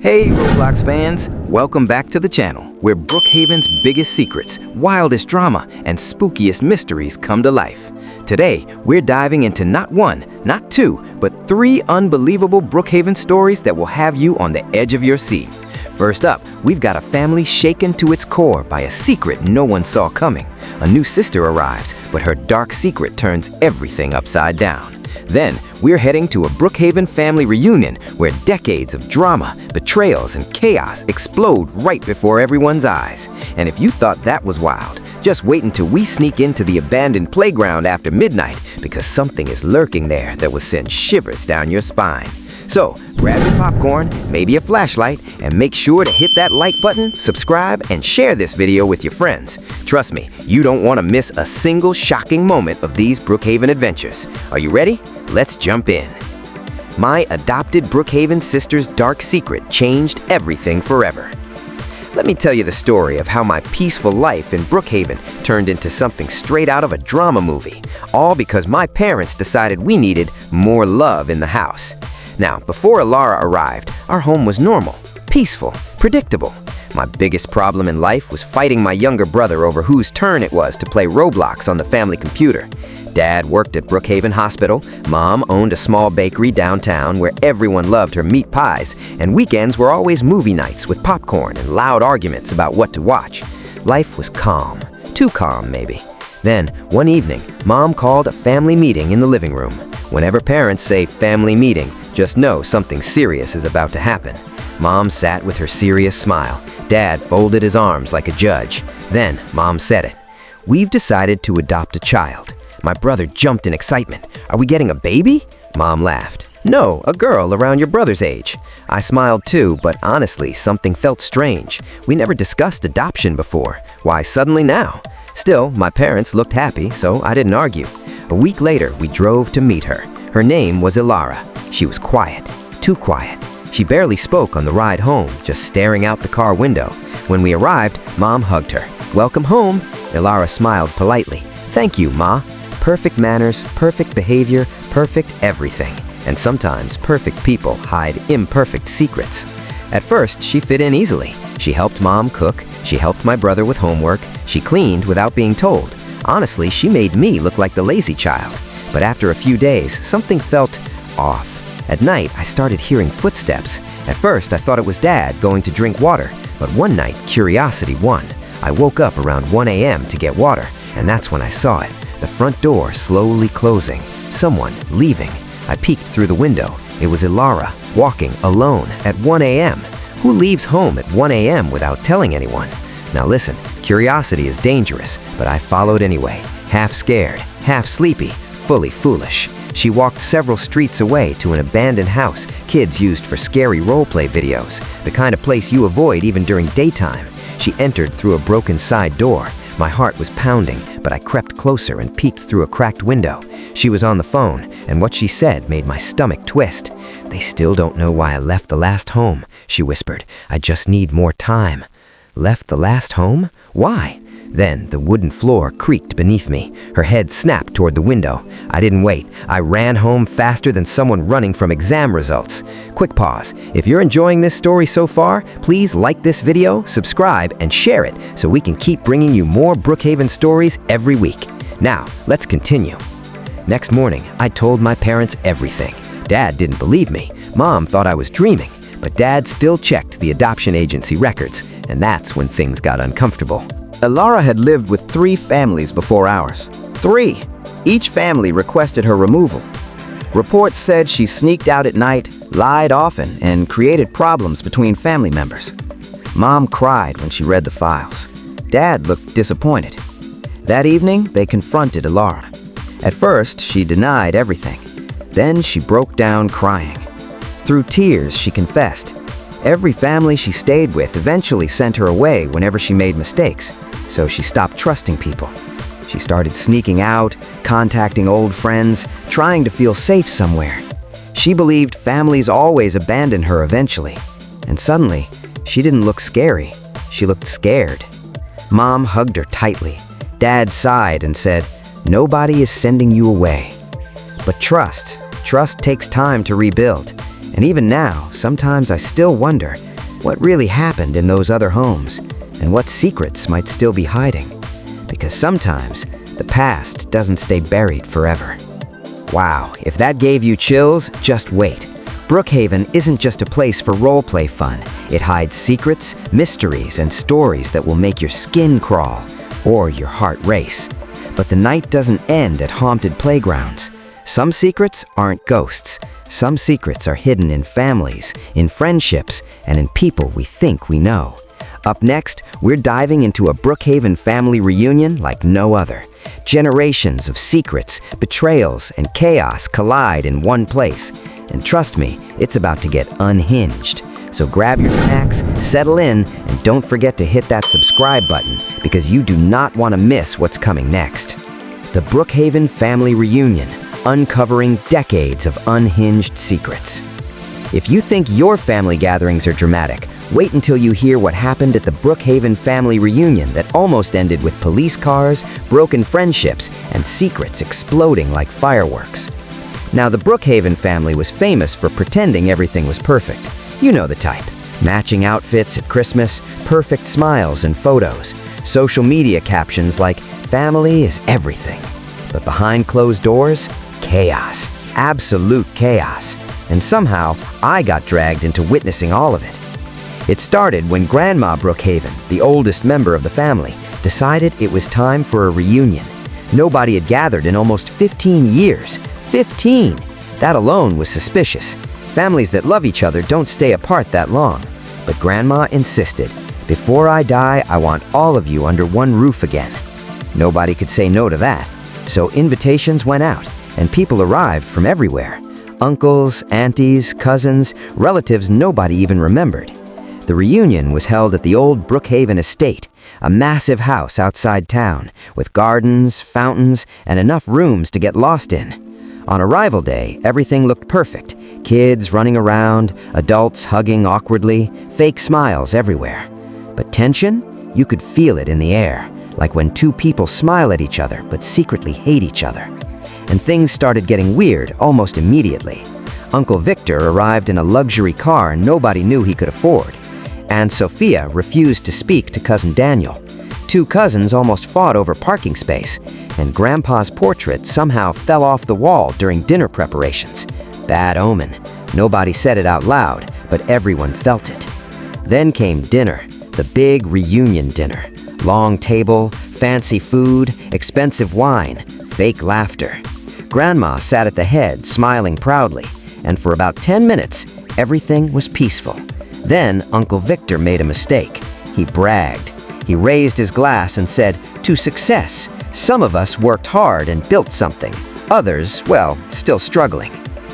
Hey Roblox fans, welcome back to the channel where Brookhaven's biggest secrets, wildest drama, and spookiest mysteries come to life. Today, we're diving into not one, not two, but three unbelievable Brookhaven stories that will have you on the edge of your seat. First up, we've got a family shaken to its core by a secret no one saw coming. A new sister arrives, but her dark secret turns everything upside down. Then, we're heading to a Brookhaven family reunion where decades of drama, betrayals, and chaos explode right before everyone's eyes. And if you thought that was wild, just wait until we sneak into the abandoned playground after midnight, because something is lurking there that will send shivers down your spine. So, grab your popcorn, maybe a flashlight, and make sure to hit that like button, subscribe, and share this video with your friends. Trust me, you don't want to miss a single shocking moment of these Brookhaven adventures. Are you ready? Let's jump in. My adopted Brookhaven sister's dark secret changed everything forever. Let me tell you the story of how my peaceful life in Brookhaven turned into something straight out of a drama movie, all because my parents decided we needed more love in the house. Now, before Alara arrived, our home was normal, peaceful, predictable. My biggest problem in life was fighting my younger brother over whose turn it was to play Roblox on the family computer. Dad worked at Brookhaven Hospital, Mom owned a small bakery downtown where everyone loved her meat pies, and weekends were always movie nights with popcorn and loud arguments about what to watch. Life was calm, too calm maybe. Then, one evening, Mom called a family meeting in the living room. Whenever parents say family meeting, just know something serious is about to happen. Mom sat with her serious smile. Dad folded his arms like a judge. Then, Mom said it. "We've decided to adopt a child." My brother jumped in excitement. "Are we getting a baby?" Mom laughed. "No, a girl around your brother's age." I smiled too, but honestly, something felt strange. We never discussed adoption before. Why suddenly now? Still, my parents looked happy, so I didn't argue. A week later, we drove to meet her. Her name was Alara. She was quiet, too quiet. She barely spoke on the ride home, just staring out the car window. When we arrived, Mom hugged her. "Welcome home." Alara smiled politely. "Thank you, Ma." Perfect manners, perfect behavior, perfect everything. And sometimes perfect people hide imperfect secrets. At first, she fit in easily. She helped Mom cook, she helped my brother with homework, she cleaned without being told. Honestly, she made me look like the lazy child. But after a few days, something felt off. At night, I started hearing footsteps. At first, I thought it was Dad going to drink water, but one night, curiosity won. I woke up around 1 a.m. to get water, and that's when I saw it. The front door slowly closing. Someone leaving. I peeked through the window. It was Alara, walking alone at 1 a.m. Who leaves home at 1 a.m. without telling anyone? Now listen, curiosity is dangerous, but I followed anyway. Half scared, half sleepy, fully foolish. She walked several streets away to an abandoned house kids used for scary roleplay videos, the kind of place you avoid even during daytime. She entered through a broken side door. My heart was pounding, but I crept closer and peeked through a cracked window. She was on the phone, and what she said made my stomach twist. "They still don't know why I left the last home," she whispered. "I just need more time." Left the last home? Why? Then the wooden floor creaked beneath me. Her head snapped toward the window. I didn't wait. I ran home faster than someone running from exam results. Quick pause. If you're enjoying this story so far, please like this video, subscribe, and share it so we can keep bringing you more Brookhaven stories every week. Now, let's continue. Next morning, I told my parents everything. Dad didn't believe me. Mom thought I was dreaming. But Dad still checked the adoption agency records, and that's when things got uncomfortable. Alara had lived with 3 families before ours. 3! Each family requested her removal. Reports said she sneaked out at night, lied often, and created problems between family members. Mom cried when she read the files. Dad looked disappointed. That evening, they confronted Alara. At first, she denied everything. Then she broke down crying. Through tears, she confessed. Every family she stayed with eventually sent her away whenever she made mistakes, so she stopped trusting people. She started sneaking out, contacting old friends, trying to feel safe somewhere. She believed families always abandon her eventually. And suddenly, she didn't look scary. She looked scared. Mom hugged her tightly. Dad sighed and said, "Nobody is sending you away." But trust takes time to rebuild. And even now, sometimes I still wonder, What really happened in those other homes, and what secrets might still be hiding? Because sometimes, the past doesn't stay buried forever. Wow, if that gave you chills, just wait. Brookhaven isn't just a place for roleplay fun. It hides secrets, mysteries, and stories that will make your skin crawl or your heart race. But the night doesn't end at haunted playgrounds. Some secrets aren't ghosts. Some secrets are hidden in families, in friendships, and in people we think we know. Up next, we're diving into a Brookhaven family reunion like no other. Generations of secrets, betrayals, and chaos collide in one place. And trust me, it's about to get unhinged. So grab your snacks, settle in, and don't forget to hit that subscribe button because you do not want to miss what's coming next. The Brookhaven family reunion, uncovering decades of unhinged secrets. If you think your family gatherings are dramatic, wait until you hear what happened at the Brookhaven family reunion that almost ended with police cars, broken friendships, and secrets exploding like fireworks. Now, the Brookhaven family was famous for pretending everything was perfect. You know the type. Matching outfits at Christmas, perfect smiles and photos, social media captions like, "Family is everything." But behind closed doors, chaos. Absolute chaos. And somehow, I got dragged into witnessing all of it. It started when Grandma Brookhaven, the oldest member of the family, decided it was time for a reunion. Nobody had gathered in almost 15 years. 15! That alone was suspicious. Families that love each other don't stay apart that long. But Grandma insisted, "Before I die, I want all of you under one roof again." Nobody could say no to that. So invitations went out, and people arrived from everywhere. Uncles, aunties, cousins, relatives nobody even remembered. The reunion was held at the old Brookhaven estate, a massive house outside town, with gardens, fountains, and enough rooms to get lost in. On arrival day, everything looked perfect. Kids running around, adults hugging awkwardly, fake smiles everywhere. But tension? You could feel it in the air, like when two people smile at each other but secretly hate each other. And things started getting weird almost immediately. Uncle Victor arrived in a luxury car nobody knew he could afford. Aunt Sophia refused to speak to Cousin Daniel. Two cousins almost fought over parking space, and Grandpa's portrait somehow fell off the wall during dinner preparations. Bad omen. Nobody said it out loud, but everyone felt it. Then came dinner, the big reunion dinner. Long table, fancy food, expensive wine, fake laughter. Grandma sat at the head, smiling proudly, and for about 10 minutes, everything was peaceful. Then Uncle Victor made a mistake. He bragged. He raised his glass and said, "To success. Some of us worked hard and built something. Others, well, still struggling."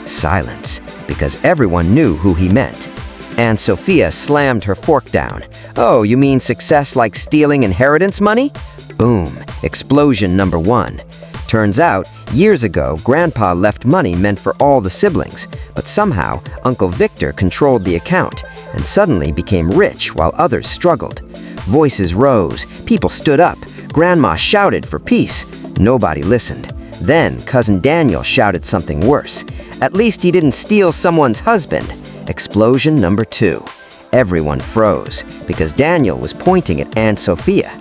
Silence, because everyone knew who he meant. Aunt Sophia slammed her fork down. "Oh, you mean success like stealing inheritance money?" Boom. Explosion number one. Turns out, years ago, Grandpa left money meant for all the siblings, but somehow Uncle Victor controlled the account and suddenly became rich while others struggled. Voices rose, people stood up, Grandma shouted for peace. Nobody listened. Then Cousin Daniel shouted something worse. "At least he didn't steal someone's husband." Explosion number two. Everyone froze because Daniel was pointing at Aunt Sophia.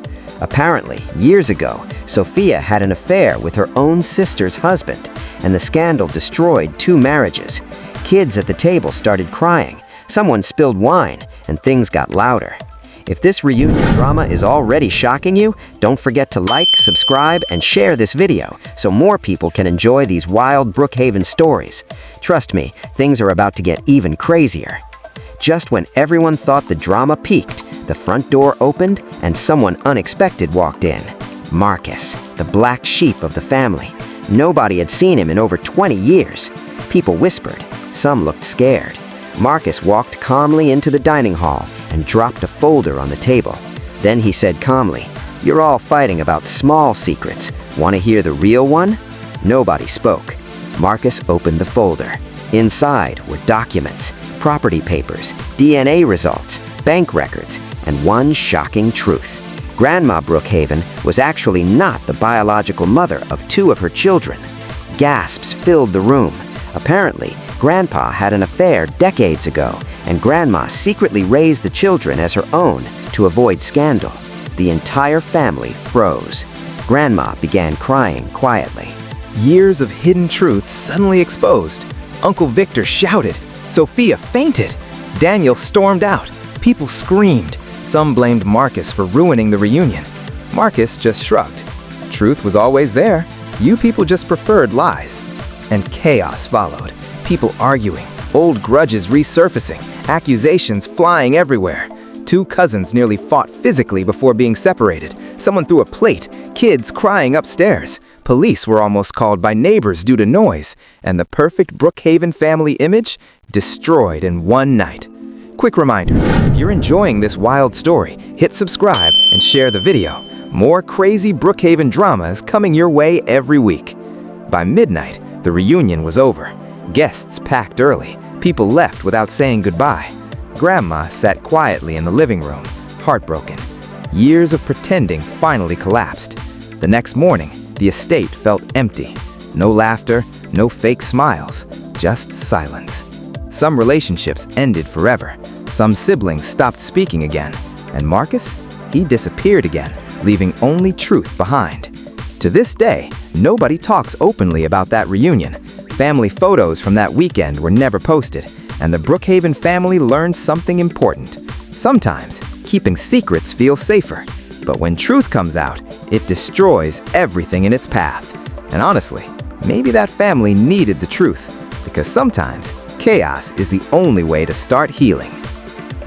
Apparently, years ago, Sophia had an affair with her own sister's husband, and the scandal destroyed 2 marriages. Kids at the table started crying, someone spilled wine, and things got louder. If this reunion drama is already shocking you, don't forget to like, subscribe, and share this video so more people can enjoy these wild Brookhaven stories. Trust me, things are about to get even crazier. Just when everyone thought the drama peaked, the front door opened and someone unexpected walked in. Marcus, the black sheep of the family. Nobody had seen him in over 20 years. People whispered. Some looked scared. Marcus walked calmly into the dining hall and dropped a folder on the table. Then he said calmly, "You're all fighting about small secrets. Want to hear the real one?" Nobody spoke. Marcus opened the folder. Inside were documents, property papers, DNA results, bank records, and one shocking truth. Grandma Brookhaven was actually not the biological mother of 2 of her children. Gasps filled the room. Apparently, Grandpa had an affair decades ago, and Grandma secretly raised the children as her own to avoid scandal. The entire family froze. Grandma began crying quietly. Years of hidden truths suddenly exposed. Uncle Victor shouted. Sophia fainted. Daniel stormed out. People screamed. Some blamed Marcus for ruining the reunion. Marcus just shrugged. Truth was always there. You people just preferred lies. And chaos followed. People arguing, old grudges resurfacing, accusations flying everywhere. Two cousins nearly fought physically before being separated. Someone threw a plate, kids crying upstairs. Police were almost called by neighbors due to noise. And the perfect Brookhaven family image destroyed in one night. Quick reminder, if you're enjoying this wild story, hit subscribe and share the video. More crazy Brookhaven drama is coming your way every week. By midnight, the reunion was over. Guests packed early. People left without saying goodbye. Grandma sat quietly in the living room, heartbroken. Years of pretending finally collapsed. The next morning, the estate felt empty. No laughter, no fake smiles, just silence. Some relationships ended forever. Some siblings stopped speaking again. And Marcus? He disappeared again, leaving only truth behind. To this day, nobody talks openly about that reunion. Family photos from that weekend were never posted, and the Brookhaven family learned something important. Sometimes, keeping secrets feels safer, but when truth comes out, it destroys everything in its path. And honestly, maybe that family needed the truth, because sometimes chaos is the only way to start healing.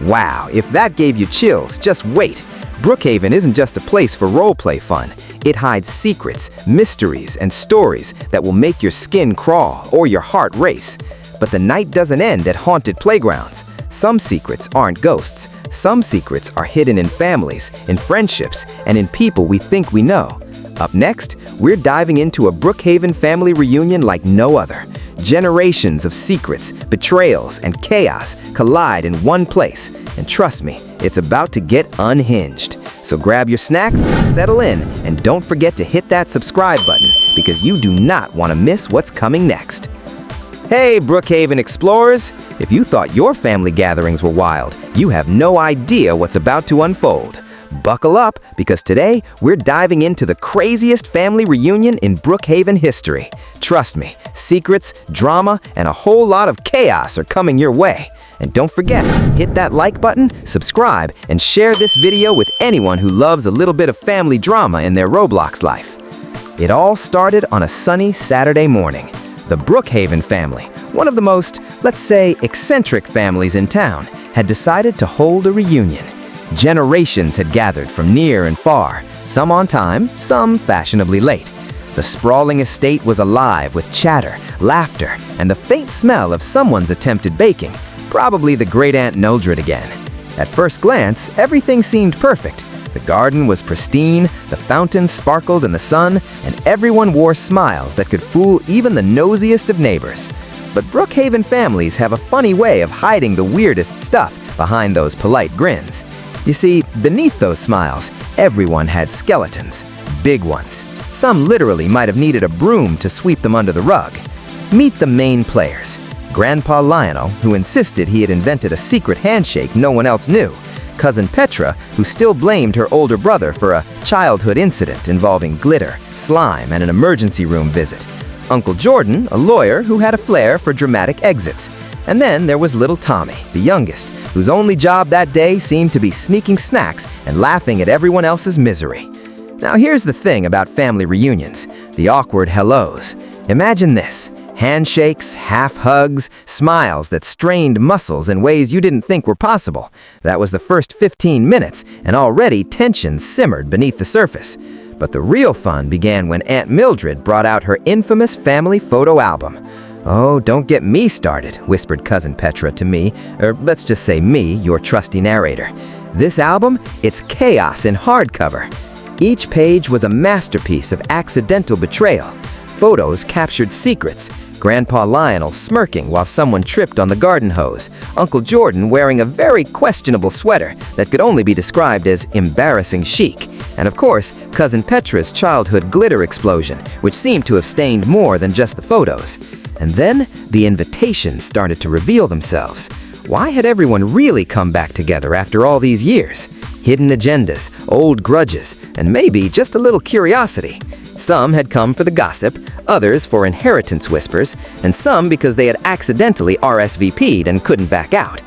Wow, if that gave you chills, just wait. Brookhaven isn't just a place for roleplay fun. It hides secrets, mysteries, and stories that will make your skin crawl or your heart race. But the night doesn't end at haunted playgrounds. Some secrets aren't ghosts. Some secrets are hidden in families, in friendships, and in people we think we know. Up next, we're diving into a Brookhaven family reunion like no other. Generations of secrets, betrayals, and chaos collide in one place. And trust me, it's about to get unhinged. So grab your snacks, settle in, and don't forget to hit that subscribe button because you do not want to miss what's coming next. Hey, Brookhaven explorers! If you thought your family gatherings were wild, you have no idea what's about to unfold. Buckle up, because today we're diving into the craziest family reunion in Brookhaven history. Trust me, secrets, drama, and a whole lot of chaos are coming your way. And don't forget, hit that like button, subscribe, and share this video with anyone who loves a little bit of family drama in their Roblox life. It all started on a sunny Saturday morning. The Brookhaven family, one of the most, let's say, eccentric families in town, had decided to hold a reunion. Generations had gathered from near and far, some on time, some fashionably late. The sprawling estate was alive with chatter, laughter, and the faint smell of someone's attempted baking, probably the great-aunt Mildred again. At first glance, everything seemed perfect. The garden was pristine, the fountain sparkled in the sun, and everyone wore smiles that could fool even the nosiest of neighbors. But Brookhaven families have a funny way of hiding the weirdest stuff behind those polite grins. You see, beneath those smiles, everyone had skeletons, big ones. Some literally might have needed a broom to sweep them under the rug. Meet the main players. Grandpa Lionel, who insisted he had invented a secret handshake no one else knew. Cousin Petra, who still blamed her older brother for a childhood incident involving glitter, slime, and an emergency room visit. Uncle Jordan, a lawyer who had a flair for dramatic exits. And then there was little Tommy, the youngest, whose only job that day seemed to be sneaking snacks and laughing at everyone else's misery. Now here's the thing about family reunions, the awkward hellos. Imagine this. Handshakes, half hugs, smiles that strained muscles in ways you didn't think were possible. That was the first 15 minutes, and already tension simmered beneath the surface. But the real fun began when Aunt Mildred brought out her infamous family photo album. "Oh, don't get me started," whispered Cousin Petra to me, or let's just say me, your trusty narrator. This album, it's chaos in hardcover. Each page was a masterpiece of accidental betrayal. Photos captured secrets. Grandpa Lionel smirking while someone tripped on the garden hose. Uncle Jordan wearing a very questionable sweater that could only be described as embarrassing chic. And of course, Cousin Petra's childhood glitter explosion, which seemed to have stained more than just the photos. And then, the invitations started to reveal themselves. Why had everyone really come back together after all these years? Hidden agendas, old grudges, and maybe just a little curiosity. Some had come for the gossip, others for inheritance whispers, and some because they had accidentally RSVP'd and couldn't back out.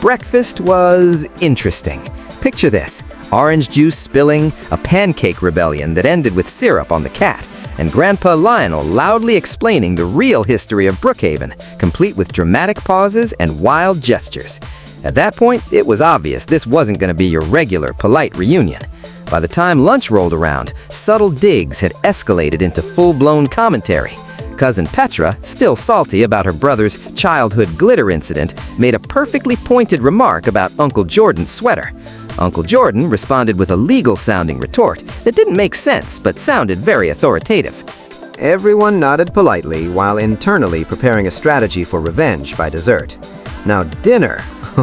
Breakfast was interesting. Picture this: orange juice spilling, a pancake rebellion that ended with syrup on the cat, and Grandpa Lionel loudly explaining the real history of Brookhaven, complete with dramatic pauses and wild gestures. At that point, it was obvious this wasn't going to be your regular, polite reunion. By the time lunch rolled around, subtle digs had escalated into full-blown commentary. Cousin Petra, still salty about her brother's childhood glitter incident, made a perfectly pointed remark about Uncle Jordan's sweater. Uncle Jordan responded with a legal-sounding retort that didn't make sense but sounded very authoritative. Everyone nodded politely while internally preparing a strategy for revenge by dessert. Now dinner.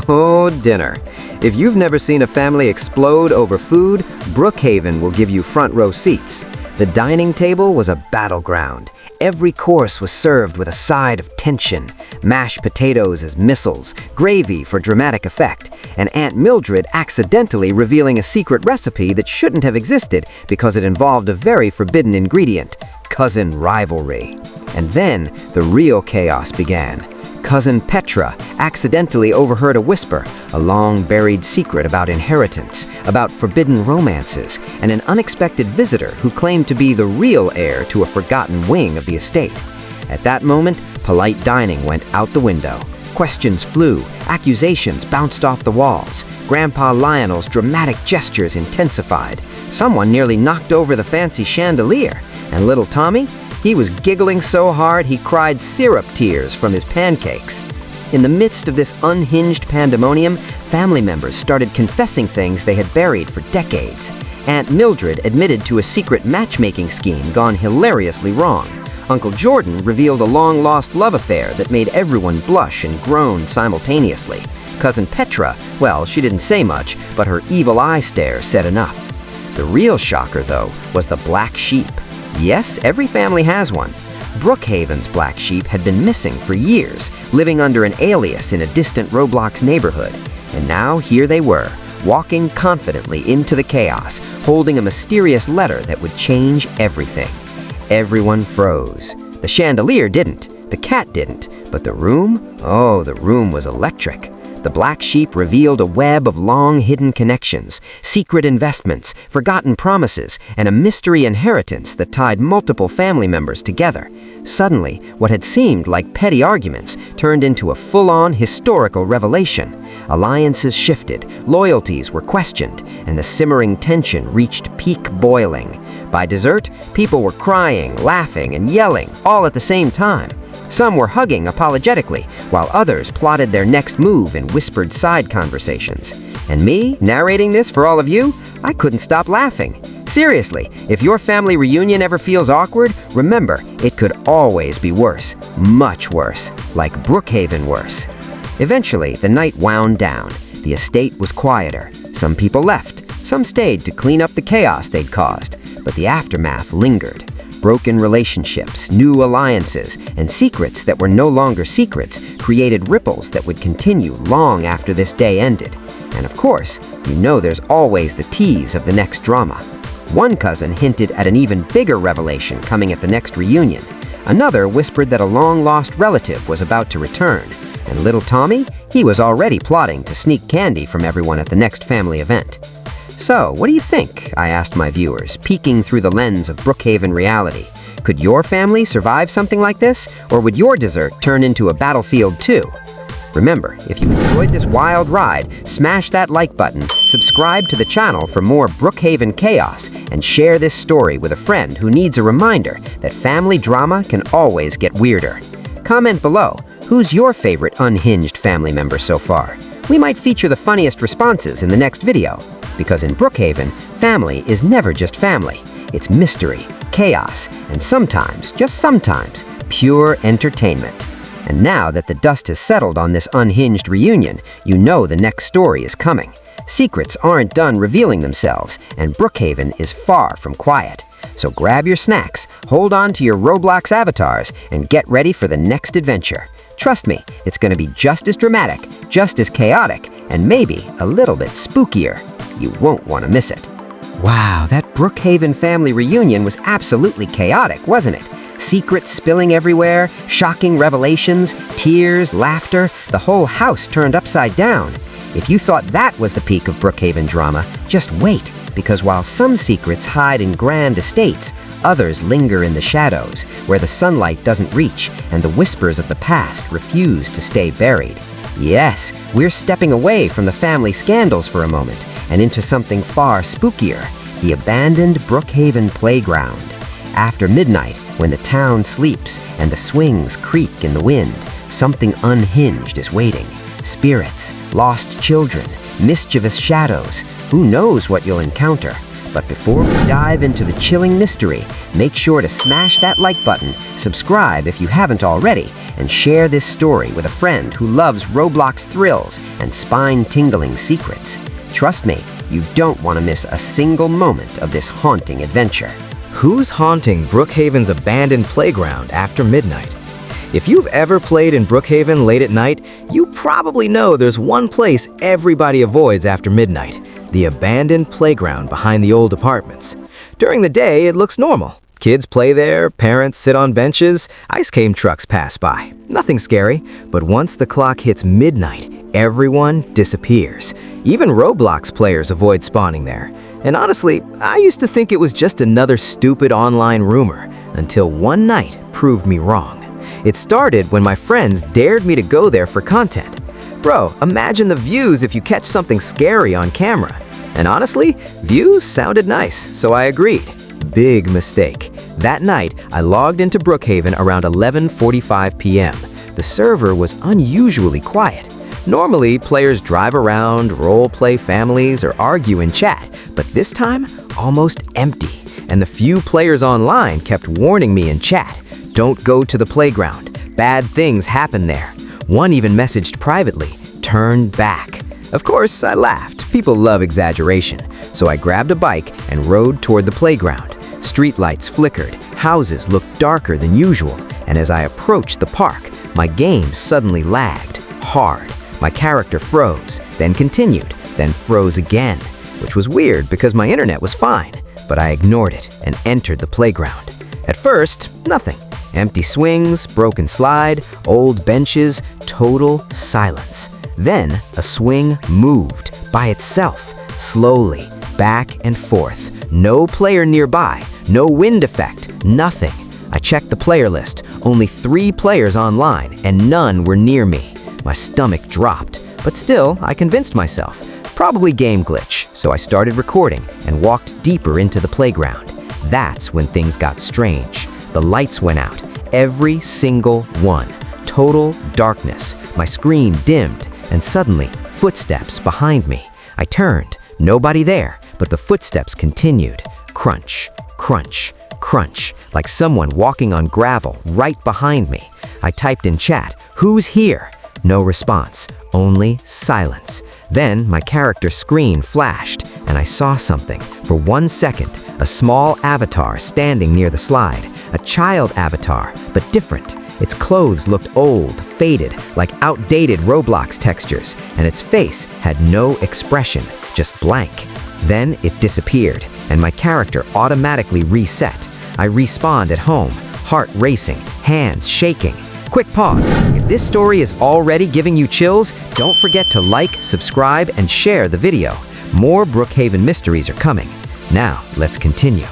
Oh, dinner. If you've never seen a family explode over food, Brookhaven will give you front row seats. The dining table was a battleground. Every course was served with a side of tension, mashed potatoes as missiles, gravy for dramatic effect, and Aunt Mildred accidentally revealing a secret recipe that shouldn't have existed because it involved a very forbidden ingredient: cousin rivalry. And then the real chaos began. Cousin Petra accidentally overheard a whisper, a long-buried secret about inheritance, about forbidden romances, and an unexpected visitor who claimed to be the real heir to a forgotten wing of the estate. At that moment, polite dining went out the window. Questions flew, accusations bounced off the walls. Grandpa Lionel's dramatic gestures intensified. Someone nearly knocked over the fancy chandelier, and little Tommy? He was giggling so hard he cried syrup tears from his pancakes. In the midst of this unhinged pandemonium, family members started confessing things they had buried for decades. Aunt Mildred admitted to a secret matchmaking scheme gone hilariously wrong. Uncle Jordan revealed a long-lost love affair that made everyone blush and groan simultaneously. Cousin Petra, well, she didn't say much, but her evil eye stare said enough. The real shocker, though, was the black sheep. Yes, every family has one. Brookhaven's black sheep had been missing for years, living under an alias in a distant Roblox neighborhood. And now here they were, walking confidently into the chaos, holding a mysterious letter that would change everything. Everyone froze. The chandelier didn't, the cat didn't, but the room? Oh, the room was electric. The black sheep revealed a web of long-hidden connections, secret investments, forgotten promises, and a mystery inheritance that tied multiple family members together. Suddenly, what had seemed like petty arguments turned into a full-on historical revelation. Alliances shifted, loyalties were questioned, and the simmering tension reached peak boiling. By dessert, people were crying, laughing, and yelling, all at the same time. Some were hugging apologetically, while others plotted their next move in whispered side conversations. And me, narrating this for all of you, I couldn't stop laughing. Seriously, if your family reunion ever feels awkward, remember, it could always be worse. Much worse. Like Brookhaven worse. Eventually, the night wound down. The estate was quieter. Some people left. Some stayed to clean up the chaos they'd caused. But the aftermath lingered. Broken relationships, new alliances, and secrets that were no longer secrets created ripples that would continue long after this day ended. And of course, you know there's always the tease of the next drama. One cousin hinted at an even bigger revelation coming at the next reunion. Another whispered that a long-lost relative was about to return. And little Tommy? He was already plotting to sneak candy from everyone at the next family event. So, what do you think? I asked my viewers, peeking through the lens of Brookhaven reality. Could your family survive something like this? Or would your dessert turn into a battlefield too? Remember, if you enjoyed this wild ride, smash that like button, subscribe to the channel for more Brookhaven chaos, and share this story with a friend who needs a reminder that family drama can always get weirder. Comment below, who's your favorite unhinged family member so far? We might feature the funniest responses in the next video. Because in Brookhaven, family is never just family. It's mystery, chaos, and sometimes, just sometimes, pure entertainment. And now that the dust has settled on this unhinged reunion, you know the next story is coming. Secrets aren't done revealing themselves, and Brookhaven is far from quiet. So grab your snacks, hold on to your Roblox avatars, and get ready for the next adventure. Trust me, it's gonna be just as dramatic, just as chaotic, and maybe a little bit spookier. You won't want to miss it. Wow, that Brookhaven family reunion was absolutely chaotic, wasn't it? Secrets spilling everywhere, shocking revelations, tears, laughter, the whole house turned upside down. If you thought that was the peak of Brookhaven drama, just wait, because while some secrets hide in grand estates, others linger in the shadows, where the sunlight doesn't reach and the whispers of the past refuse to stay buried. Yes, we're stepping away from the family scandals for a moment and into something far spookier, the abandoned Brookhaven playground. After midnight, when the town sleeps and the swings creak in the wind, something unhinged is waiting. Spirits, lost children, mischievous shadows. Who knows what you'll encounter? But before we dive into the chilling mystery, make sure to smash that like button, subscribe if you haven't already, and share this story with a friend who loves Roblox thrills and spine-tingling secrets. Trust me, you don't want to miss a single moment of this haunting adventure. Who's haunting Brookhaven's abandoned playground after midnight? If you've ever played in Brookhaven late at night, you probably know there's one place everybody avoids after midnight: the abandoned playground behind the old apartments. During the day, it looks normal. Kids play there, parents sit on benches, ice cream trucks pass by. Nothing scary, but once the clock hits midnight, everyone disappears. Even Roblox players avoid spawning there. And honestly, I used to think it was just another stupid online rumor, until one night proved me wrong. It started when my friends dared me to go there for content. Bro, imagine the views if you catch something scary on camera. And honestly, views sounded nice, so I agreed. Big mistake. That night, I logged into Brookhaven around 11:45 p.m. The server was unusually quiet. Normally, players drive around, role-play families, or argue in chat, but this time, almost empty. And the few players online kept warning me in chat, "Don't go to the playground. Bad things happen there." One even messaged privately, "Turn back." Of course, I laughed. People love exaggeration. So I grabbed a bike and rode toward the playground. Streetlights flickered, houses looked darker than usual, and as I approached the park, my game suddenly lagged hard. My character froze, then continued, then froze again, which was weird because my internet was fine, but I ignored it and entered the playground. At first, nothing. Empty swings, broken slide, old benches, total silence. Then a swing moved by itself, slowly, back and forth. No player nearby, no wind effect, nothing. I checked the player list, only 3 players online, and none were near me. My stomach dropped, but still, I convinced myself. Probably game glitch, so I started recording and walked deeper into the playground. That's when things got strange. The lights went out, every single one. Total darkness. My screen dimmed, and suddenly, footsteps behind me. I turned, nobody there, but the footsteps continued. Crunch, crunch, crunch, like someone walking on gravel right behind me. I typed in chat, "Who's here?" No response, only silence. Then my character's screen flashed, and I saw something. For 1 second, a small avatar standing near the slide. A child avatar, but different. Its clothes looked old, faded, like outdated Roblox textures, and its face had no expression, just blank. Then it disappeared, and my character automatically reset. I respawned at home, heart racing, hands shaking. Quick pause. If this story is already giving you chills, don't forget to like, subscribe, and share the video. More Brookhaven mysteries are coming. Now, let's continue.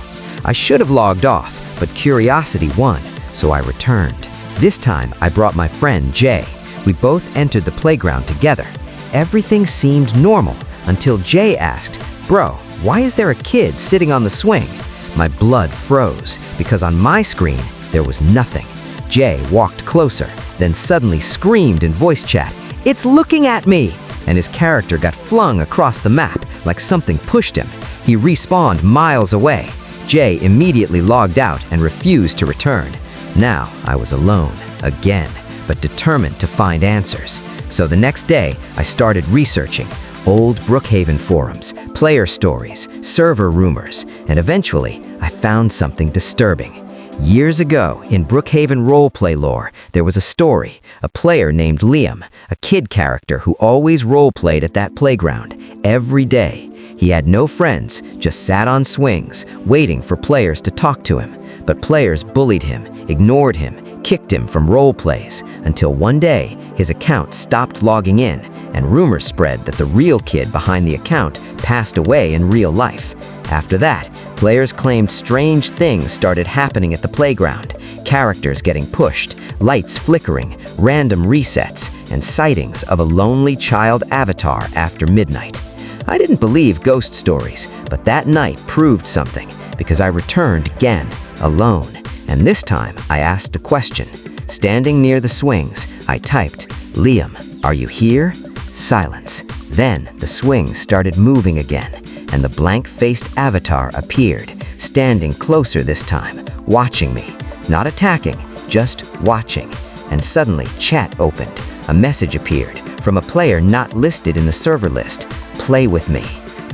I should have logged off, but curiosity won, so I returned. This time, I brought my friend Jay. We both entered the playground together. Everything seemed normal until Jay asked, "Bro, why is there a kid sitting on the swing?" My blood froze because on my screen, there was nothing. Jay walked closer, then suddenly screamed in voice chat, "It's looking at me!" And his character got flung across the map like something pushed him. He respawned miles away. Jay immediately logged out and refused to return. Now I was alone, again, but determined to find answers. So the next day, I started researching old Brookhaven forums, player stories, server rumors, and eventually I found something disturbing. Years ago, in Brookhaven roleplay lore, there was a story, a player named Liam, a kid character who always roleplayed at that playground, every day. He had no friends, just sat on swings, waiting for players to talk to him. But players bullied him, ignored him, kicked him from roleplays, until one day, his account stopped logging in, and rumors spread that the real kid behind the account passed away in real life. After that, players claimed strange things started happening at the playground. Characters getting pushed, lights flickering, random resets, and sightings of a lonely child avatar after midnight. I didn't believe ghost stories, but that night proved something, because I returned again, alone. And this time, I asked a question. Standing near the swings, I typed, "Liam, are you here?" Silence. Then, the swings started moving again, and the blank-faced avatar appeared, standing closer this time, watching me. Not attacking, just watching. And suddenly, chat opened. A message appeared from a player not listed in the server list. "Play with me."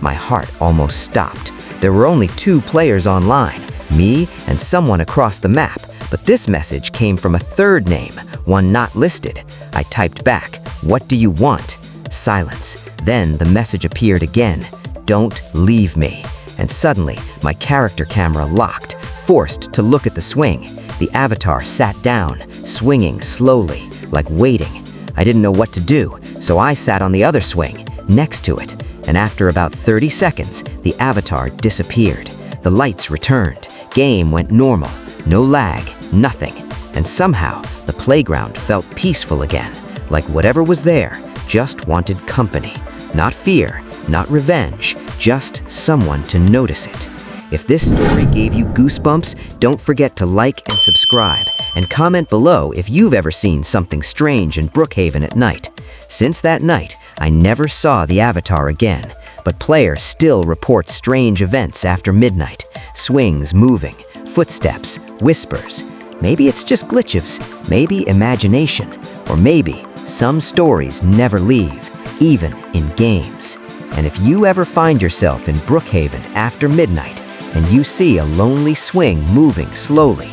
My heart almost stopped. There were only 2 players online, me and someone across the map, but this message came from a third name, one not listed. I typed back, "What do you want?" Silence. Then the message appeared again, "Don't leave me." And suddenly, my character camera locked, forced to look at the swing. The avatar sat down, swinging slowly, like waiting. I didn't know what to do, so I sat on the other swing, next to it. And after about 30 seconds, the avatar disappeared. The lights returned. Game went normal. No lag, nothing. And somehow, the playground felt peaceful again, like whatever was there just wanted company. Not fear, not revenge, just someone to notice it. If this story gave you goosebumps, don't forget to like and subscribe, and comment below if you've ever seen something strange in Brookhaven at night. Since that night, I never saw the avatar again, but players still report strange events after midnight. Swings moving, footsteps, whispers. Maybe it's just glitches, maybe imagination, or maybe some stories never leave, even in games. And if you ever find yourself in Brookhaven after midnight and you see a lonely swing moving slowly,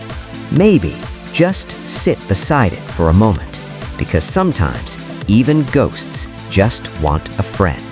maybe just sit beside it for a moment, because sometimes even ghosts just want a friend.